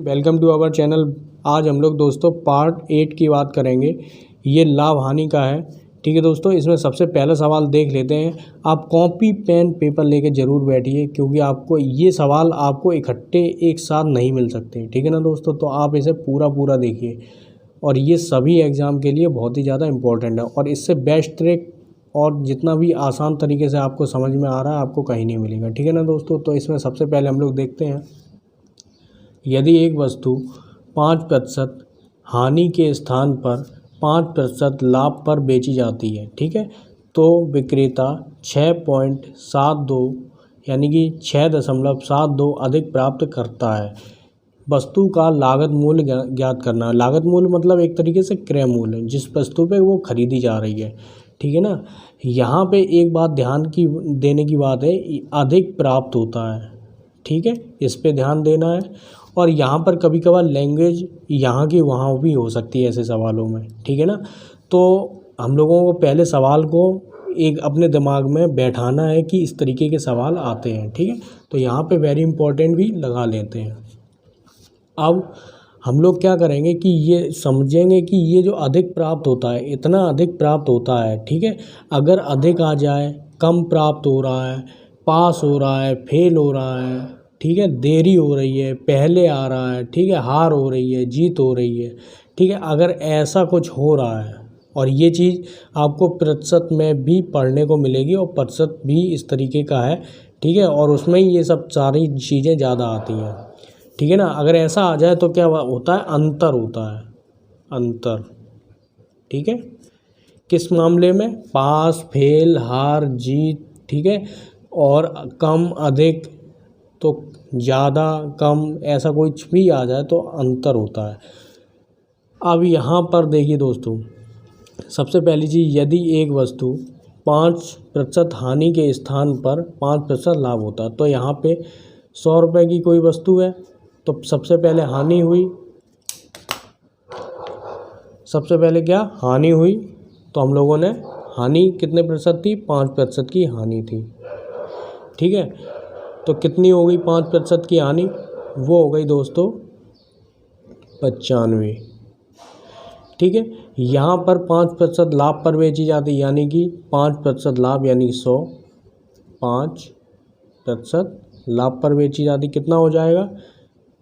Welcome to our channel. आज हम लोग दोस्तों पार्ट 8 की बात करेंगे। ये लाभ हानि का है। ठीक है दोस्तों, इसमें सबसे पहला सवाल देख लेते हैं। आप कॉपी पेन पेपर लेके ज़रूर बैठिए, क्योंकि आपको ये सवाल आपको इकट्ठे एक साथ नहीं मिल सकते। ठीक है ना दोस्तों, तो आप इसे पूरा देखिए और ये सभी एग्ज़ाम के लिए बहुत ही ज़्यादा इम्पोर्टेंट है और इससे बेस्ट ट्रिक और जितना भी आसान तरीके से आपको समझ में आ रहा है आपको कहीं नहीं मिलेगा। ठीक है ना दोस्तों, तो इसमें सबसे पहले हम लोग देखते हैं, यदि एक वस्तु 5% हानि के स्थान पर 5% लाभ पर बेची जाती है, ठीक है, तो विक्रेता 6.72 यानी कि 6.72 अधिक प्राप्त करता है। वस्तु का लागत मूल्य ज्ञात करना है। लागत मूल्य मतलब एक तरीके से क्रय मूल्य, जिस वस्तु पे वो खरीदी जा रही है। ठीक है ना, यहाँ पे एक बात ध्यान की देने की बात है, अधिक प्राप्त होता है। ठीक है, इस पे ध्यान देना है। और यहाँ पर कभी कभार लैंग्वेज यहाँ की वहाँ भी हो सकती है ऐसे सवालों में। ठीक है ना, तो हम लोगों को पहले सवाल को एक अपने दिमाग में बैठाना है कि इस तरीके के सवाल आते हैं। ठीक है, तो यहाँ पे वेरी इंपॉर्टेंट भी लगा लेते हैं। अब हम लोग क्या करेंगे कि ये समझेंगे कि ये जो अधिक प्राप्त होता है, इतना अधिक प्राप्त होता है। ठीक है, अगर अधिक आ जाए, कम प्राप्त हो रहा है, पास हो रहा है, फेल हो रहा है, ठीक है, देरी हो रही है, पहले आ रहा है, ठीक है, हार हो रही है, जीत हो रही है। ठीक है, अगर ऐसा कुछ हो रहा है और ये चीज़ आपको प्रतिशत में भी पढ़ने को मिलेगी और प्रतिशत भी इस तरीके का है। ठीक है, और उसमें ही ये सब सारी चीज़ें ज़्यादा आती हैं। ठीक है ना, अगर ऐसा आ जाए तो क्या होता है, अंतर होता है, अंतर। ठीक है, किस मामले में, पास, फेल, हार, जीत। ठीक है, और कम अधिक तो ज़्यादा कम, ऐसा कुछ भी आ जाए तो अंतर होता है। अब यहाँ पर देखिए दोस्तों, सबसे पहली चीज़, यदि एक वस्तु 5% हानि के स्थान पर 5% लाभ होता है, तो यहाँ पे 100 रुपये की कोई वस्तु है, तो सबसे पहले हानि हुई। सबसे पहले क्या हानि हुई, तो हम लोगों ने हानि कितने प्रतिशत थी, 5% की हानि थी। ठीक है, तो कितनी हो गई 5% की हानि, वो हो गई दोस्तों 95। ठीक है, यहाँ पर 5% लाभ पर बेची जाती, यानी कि 5% लाभ यानी 100, 5% लाभ पर बेची जाती, कितना हो जाएगा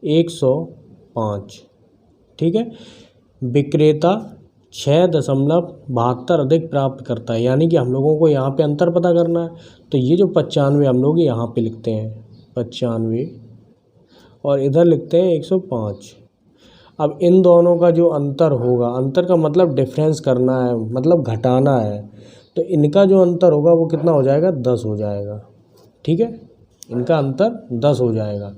105। ठीक है, विक्रेता 6.72 अधिक प्राप्त करता है, यानी कि हम लोगों को यहाँ पे अंतर पता करना है। तो ये जो 95 हम लोग यहाँ पे लिखते हैं 95 और इधर लिखते हैं 105। अब इन दोनों का जो अंतर होगा, अंतर का मतलब डिफरेंस करना है, मतलब घटाना है, तो इनका जो अंतर होगा वो कितना हो जाएगा, 10 हो जाएगा। ठीक है, इनका अंतर 10 हो जाएगा।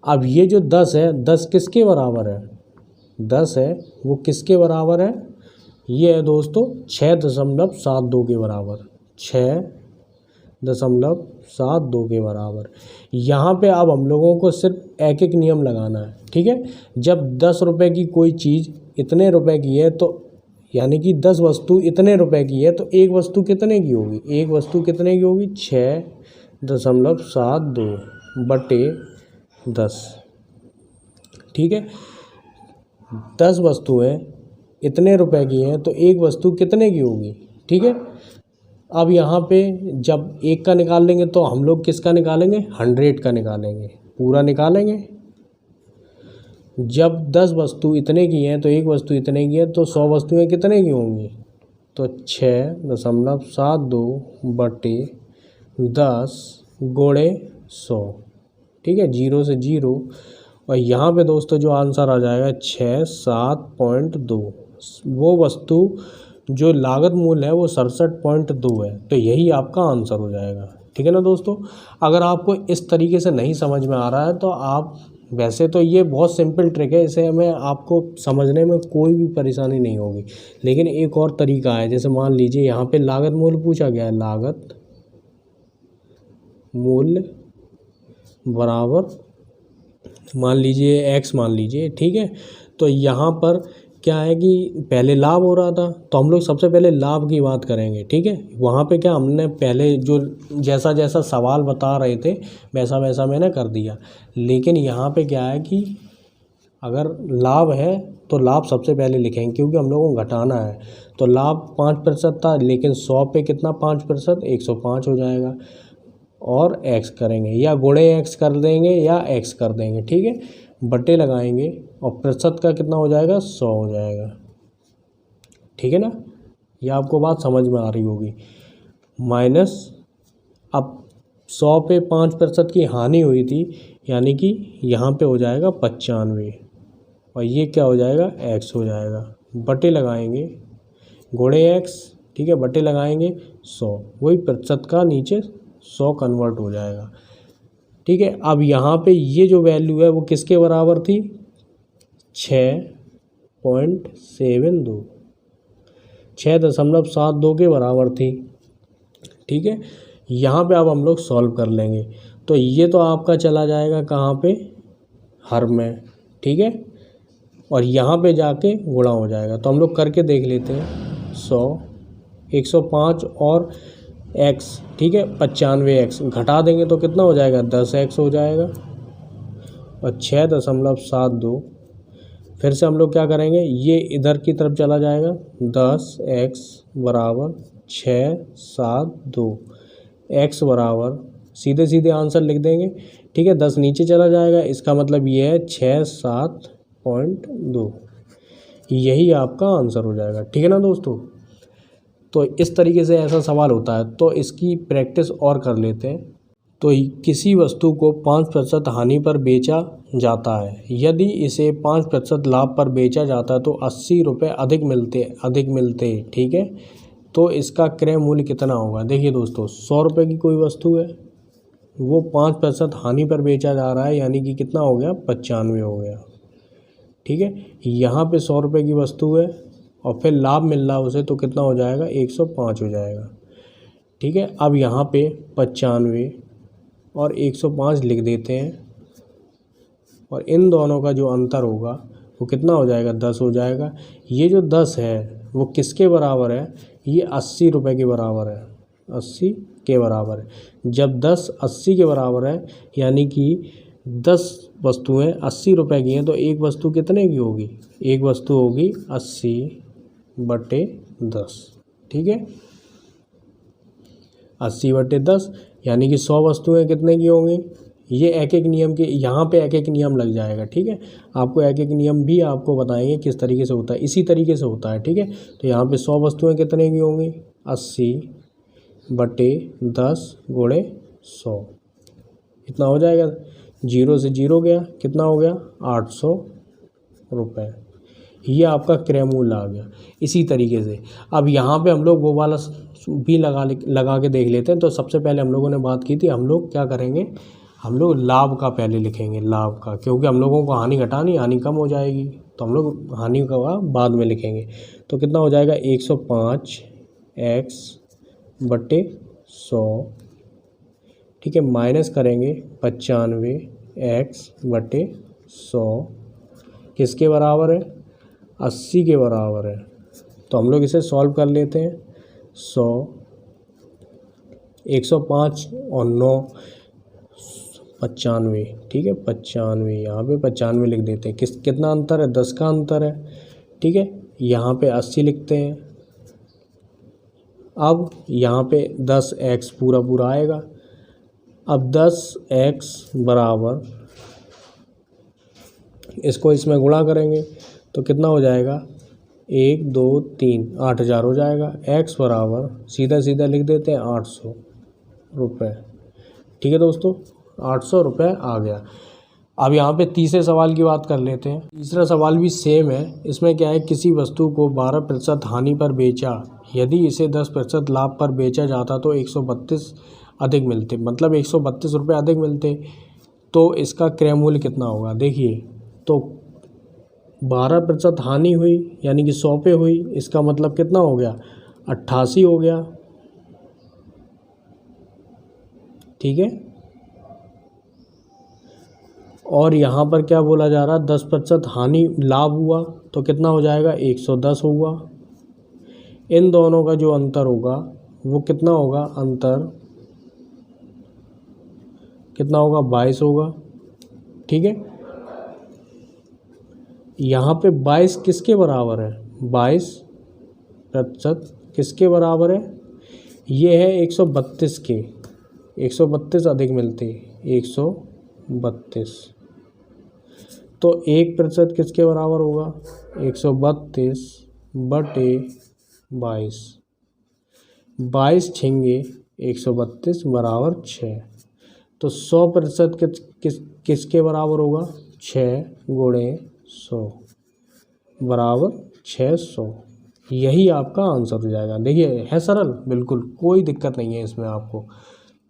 अब ये जो 10 है, 10 किसके बराबर है, 10 है वो किसके बराबर है, ये है दोस्तों 6.72 के बराबर, 6.72 के बराबर। यहाँ पे अब हम लोगों को सिर्फ एक एक नियम लगाना है। ठीक है, जब 10 रुपये की कोई चीज़ इतने रुपए की है, तो यानी कि 10 वस्तु इतने रुपए की है, तो एक वस्तु कितने की होगी, एक वस्तु कितने की होगी, 6.72 बटे 10। ठीक है, 10 वस्तुएं इतने रुपए की हैं, तो एक वस्तु कितने की होगी। ठीक है, अब यहाँ पे जब एक का निकाल लेंगे तो हम लोग किसका निकालेंगे, 100 का निकालेंगे, पूरा निकालेंगे। जब 10 वस्तु इतने की हैं तो एक वस्तु इतने की है, तो 100 वस्तुएं कितने की होंगी, तो 6.72 बटे 10 गुणे 100। ठीक है, 0 से 0, और यहाँ पे दोस्तों जो आंसर आ जाएगा 67.2। वो वस्तु जो लागत मूल्य है वो 67.2 है, तो यही आपका आंसर हो जाएगा। ठीक है ना दोस्तों, अगर आपको इस तरीके से नहीं समझ में आ रहा है तो आप, वैसे तो ये बहुत सिंपल ट्रिक है, इसे हमें आपको समझने में कोई भी परेशानी नहीं होगी, लेकिन एक और तरीका है। जैसे मान लीजिए यहाँ पे लागत मूल्य पूछा गया है, लागत मूल्य बराबर मान लीजिए x मान लीजिए। ठीक है, तो यहाँ पर क्या है कि पहले लाभ हो रहा था, तो हम लोग सबसे पहले लाभ की बात करेंगे। ठीक है, वहाँ पे क्या हमने पहले जो जैसा जैसा सवाल बता रहे थे वैसा वैसा मैंने कर दिया, लेकिन यहाँ पे क्या है कि अगर लाभ है तो लाभ सबसे पहले लिखेंगे क्योंकि हम लोगों को घटाना है। तो लाभ 5% था, लेकिन 100 पे कितना 5%, 105 हो जाएगा। और एक्स करेंगे या गुणे एक्स कर देंगे या एक्स कर देंगे, ठीक है। बटे लगाएंगे और प्रतिशत का कितना हो जाएगा, 100 हो जाएगा, ठीक है ना। यह आपको बात समझ में आ रही होगी। माइनस अब 100 पे 5% की हानि हुई थी, यानी कि यहाँ पे हो जाएगा 95 और ये क्या हो जाएगा, एक्स हो जाएगा। बटे लगाएंगे गुणे एक्स, ठीक है, बटे लगाएंगे 100, वही प्रतिशत का नीचे 100 कन्वर्ट हो जाएगा, ठीक है। अब यहाँ पे ये जो वैल्यू है वो किसके बराबर थी, 6.72, 6.72 के बराबर थी, ठीक है। यहाँ पे अब हम लोग सॉल्व कर लेंगे। तो ये तो आपका चला जाएगा कहाँ पे, हर में, ठीक है, और यहाँ पे जाके गुणा हो जाएगा। तो हम लोग करके देख लेते हैं। 100, 105 और x, ठीक है, 95x घटा देंगे तो कितना हो जाएगा, 10x हो जाएगा। और 6.72, फिर से हम लोग क्या करेंगे, ये इधर की तरफ चला जाएगा, 10x बराबर 672, x बराबर सीधे सीधे आंसर लिख देंगे, ठीक है। 10 नीचे चला जाएगा, इसका मतलब ये है 67.2, यही आपका आंसर हो जाएगा, ठीक है ना दोस्तों। तो इस तरीके से ऐसा सवाल होता है, तो इसकी प्रैक्टिस और कर लेते हैं। तो किसी वस्तु को 5% हानि पर बेचा जाता है, यदि इसे 5% लाभ पर बेचा जाता है तो 80 रुपये अधिक मिलते, ठीक है। तो इसका क्रय मूल्य कितना होगा। देखिए दोस्तों, 100 रुपये की कोई वस्तु है, वो 5% हानि पर बेचा जा रहा है, यानी कि कितना हो गया, 95 हो गया, ठीक है। यहाँ पे 100 रुपये की वस्तु है और फिर लाभ मिल रहा है उसे, तो कितना हो जाएगा, 105 हो जाएगा, ठीक है। अब यहाँ पे 95 और 105 लिख देते हैं, और इन दोनों का जो अंतर होगा वो कितना हो जाएगा, 10 हो जाएगा। ये जो 10 है वो किसके बराबर है, ये 80 रुपये के बराबर है, 80 के बराबर है। जब 10 80 के बराबर है, यानी कि 10 वस्तुएं 80 रुपये की हैं, तो एक वस्तु कितने की होगी, एक वस्तु होगी 80/10, ठीक है। 80/10 यानी कि 100 वस्तुएं कितने की होंगी, ये एक एक नियम के, यहाँ पे एक एक नियम लग जाएगा, ठीक है। आपको एक एक नियम भी आपको बताएंगे किस तरीके से होता है, इसी तरीके से होता है, ठीक है। तो यहाँ पे 100 वस्तुएं कितने की होंगी, 80/10 गुणे 100, इतना हो जाएगा। 0 से 0 गया, कितना हो गया, 800 रुपये। ये आपका क्रय मूल्य आ गया। इसी तरीके से अब यहाँ पे हम लोग वो वाला भी लगा के देख लेते हैं। तो सबसे पहले हम लोगों ने बात की थी, हम लोग क्या करेंगे, हम लोग लाभ का पहले लिखेंगे, लाभ का, क्योंकि हम लोगों को हानि घटानी, हानि कम हो जाएगी, तो हम लोग हानि का बाद में लिखेंगे। तो कितना हो जाएगा, 105x/100, ठीक है, माइनस करेंगे 95x/100, किसके बराबर है, 80 के बराबर है। तो हम लोग इसे सॉल्व कर लेते हैं। 100, 105 और 9 95, ठीक है, 95, यहाँ पे 95 लिख देते हैं। कितना अंतर है, 10 का अंतर है, ठीक है। यहाँ पे 80 लिखते हैं। अब यहाँ पे 10x पूरा पूरा आएगा। अब 10x बराबर, इसको इसमें गुणा करेंगे तो कितना हो जाएगा, 1 2 3 8000 हो जाएगा। x बराबर सीधा सीधा लिख देते हैं 800 रुपये, ठीक है दोस्तों, 800 रुपये आ गया। अब यहाँ पे तीसरे सवाल की बात कर लेते हैं। तीसरा सवाल भी सेम है। इसमें क्या है, किसी वस्तु को 12% हानि पर बेचा, यदि इसे 10% लाभ पर बेचा जाता तो 132 अधिक मिलते, मतलब 132 रुपये अधिक मिलते। तो इसका क्रय मूल्य कितना होगा। देखिए, तो 12% हानि हुई, यानी कि 100 पे हुई, इसका मतलब कितना हो गया, 88 हो गया, ठीक है। और यहाँ पर क्या बोला जा रहा है, 10% हानि लाभ हुआ तो कितना हो जाएगा, 110 होगा। इन दोनों का जो अंतर होगा वो कितना होगा, अंतर कितना होगा, 22 होगा, ठीक है। यहाँ पे 22 किसके बराबर है, 22% किसके बराबर है, ये है 132 के, 132 अधिक मिलते 132, तो 1% किसके बराबर होगा, 132 बटे 22, 22 छेंगे 132 बराबर 6, तो 100% किसके बराबर होगा, 6 गुणे 100 बराबर 600। यही आपका आंसर हो जाएगा। देखिए है सरल, बिल्कुल कोई दिक्कत नहीं है इसमें आपको।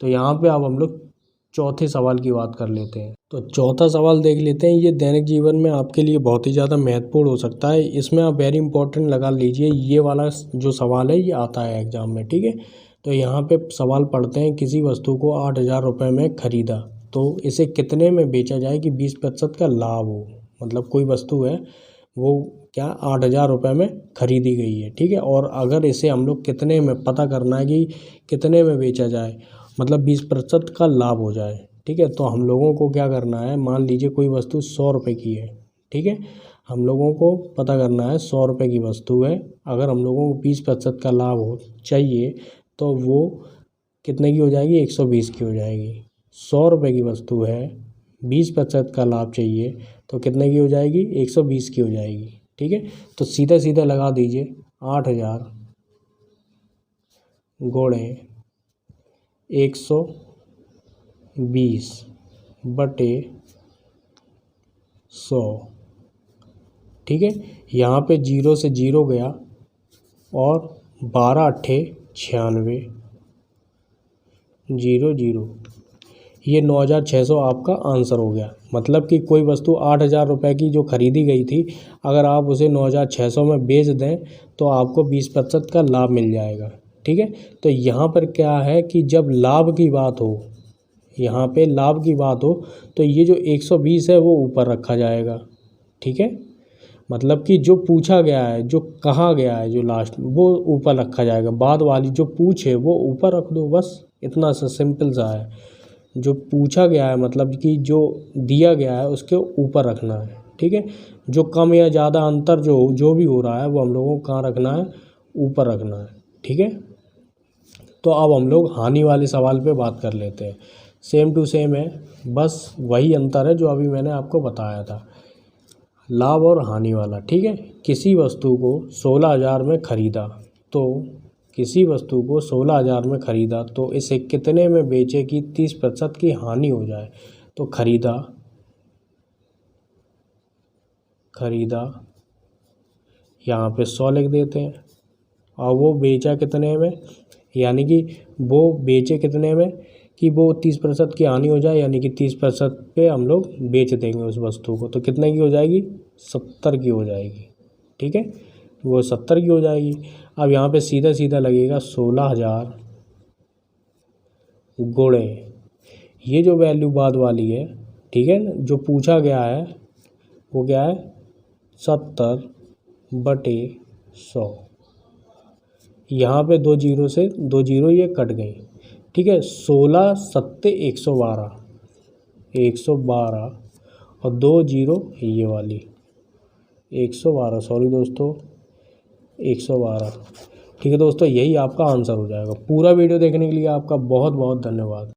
तो यहाँ पे अब हम लोग चौथे सवाल की बात कर लेते हैं। तो चौथा सवाल देख लेते हैं। ये दैनिक जीवन में आपके लिए बहुत ही ज़्यादा महत्वपूर्ण हो सकता है। इसमें आप वेरी इंपॉर्टेंट लगा लीजिए, ये वाला जो सवाल है ये आता है एग्जाम में, ठीक है। तो यहाँ पे सवाल पढ़ते हैं, किसी वस्तु को 8,000 रुपये में खरीदा तो इसे कितने में बेचा जाए कि 20% का लाभ हो। मतलब कोई वस्तु है वो क्या 8,000 रुपये में खरीदी गई है, ठीक है, और अगर इसे हम लोग कितने में पता करना है कि कितने में बेचा जाए, मतलब 20% का लाभ हो जाए, ठीक है। तो हम लोगों को क्या करना है, मान लीजिए कोई वस्तु 100 रुपये की है, ठीक है, हम लोगों को पता करना है 100 रुपये की वस्तु है, अगर हम लोगों को 20% का लाभ हो चाहिए तो वो कितने की हो जाएगी, 120 की हो जाएगी। 100 रुपये की वस्तु है, 20% का लाभ चाहिए तो कितने की हो जाएगी, 120 की हो जाएगी, ठीक है। तो सीधा सीधा लगा दीजिए 8,000 गुणे 120 बटे 100, ठीक है। यहाँ पे 0 से 0 गया और 12 अट्ठे 96, 0 0, ये 9,600 आपका आंसर हो गया। मतलब कि कोई वस्तु 8,000 रुपये की जो खरीदी गई थी, अगर आप उसे 9,600 में बेच दें तो आपको 20% का लाभ मिल जाएगा, ठीक है। तो यहाँ पर क्या है कि जब लाभ की बात हो, यहाँ पे लाभ की बात हो तो ये जो 120 है वो ऊपर रखा जाएगा, ठीक है। मतलब कि जो पूछा गया है, जो कहा गया है, जो लास्ट वो ऊपर रखा जाएगा, बाद वाली जो पूछ है वो ऊपर रख दो, बस इतना सा सिंपल सा है। जो पूछा गया है मतलब कि जो दिया गया है उसके ऊपर रखना है, ठीक है। जो कम या ज़्यादा अंतर जो भी हो रहा है वो हम लोगों को कहाँ रखना है, ऊपर रखना है, ठीक है। तो अब हम लोग हानि वाले सवाल पे बात कर लेते हैं। सेम टू सेम है, बस वही अंतर है जो अभी मैंने आपको बताया था, लाभ और हानि वाला, ठीक है। किसी वस्तु को 16,000 में ख़रीदा तो किसी वस्तु को 16,000 में ख़रीदा तो इसे कितने में बेचे कि 30% की हानि हो जाए। तो खरीदा यहाँ पे 100 लिख देते हैं, और वो बेचा कितने में, यानी कि वो बेचे कितने में कि वो 30% की हानि हो जाए, यानी कि 30% पे हम लोग बेच देंगे उस वस्तु को, तो कितने की हो जाएगी, 70 की हो जाएगी, ठीक है, वो 70 की हो जाएगी। अब यहाँ पे सीधा सीधा लगेगा 16,000 गुणे ये जो वैल्यू बाद वाली है, ठीक है ना, जो पूछा गया है वो क्या है, 70 बटे 100। यहाँ पे 2 जीरो से 2 जीरो ये कट गई, ठीक है। 16 सत्ते 112, 112 और 2 जीरो ये वाली 112, सॉरी दोस्तों 112, ठीक है दोस्तों, यही आपका आंसर हो जाएगा। पूरा वीडियो देखने के लिए आपका बहुत बहुत धन्यवाद।